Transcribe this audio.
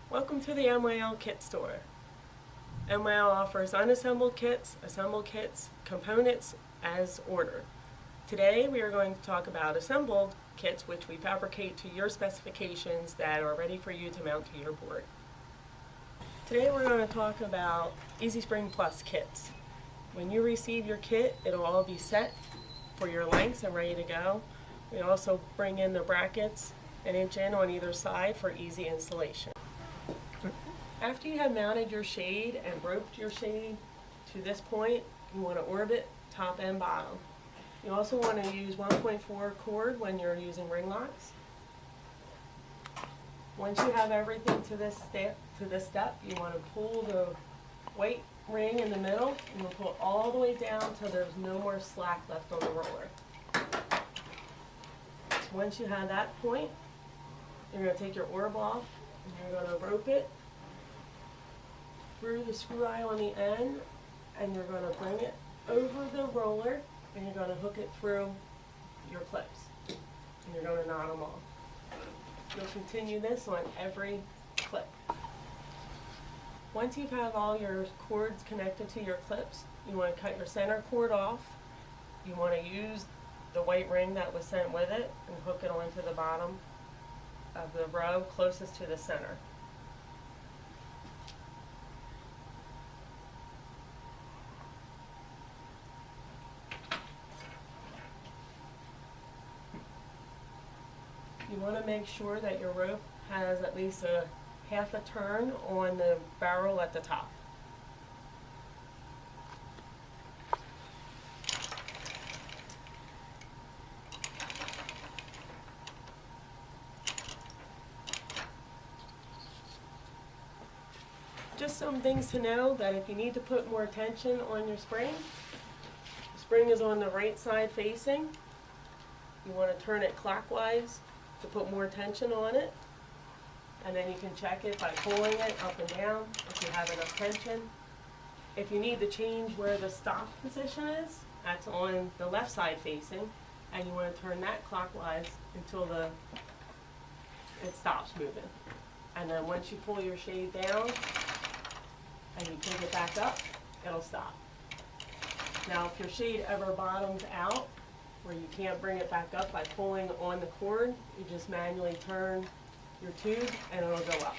Welcome to the MYL Kit Store. MYL offers unassembled kits, assembled kits, components as ordered. Today we are going to talk about assembled kits which we fabricate to your specifications that are ready for you to mount to your board. Today we're going to talk about Easy Spring Plus kits. When you receive your kit, it'll all be set for your lengths and ready to go. We also bring in the brackets an inch in on either side for easy installation. After you have mounted your shade and roped your shade to this point, you want to orbit top and bottom. You also want to use 1.4 cord when you're using ring locks. Once you have everything to this step, you want to pull the white ring in the middle and you'll pull all the way down until there's no more slack left on the roller. Once you have that point, you're going to take your orb off and you're going to rope it through the screw eye on the end, and you're going to bring it over the roller and you're going to hook it through your clips and you're going to knot them off. You'll continue this on every clip. Once you have all your cords connected to your clips, you want to cut your center cord off. You want to use the white ring that was sent with it and hook it onto the bottom of the row closest to the center. You want to make sure that your rope has at least a half a turn on the barrel at the top. Just some things to know, that if you need to put more tension on your spring, the spring is on the right side facing. You want to turn it clockwise to put more tension on it, and then you can check it by pulling it up and down if you have enough tension. If you need to change where the stop position is, that's on the left side facing, and you want to turn that clockwise until it stops moving. And then once you pull your shade down and you pick it back up, it'll stop. Now if your shade ever bottoms out, where you can't bring it back up by pulling on the cord, you just manually turn your tube and it'll go up.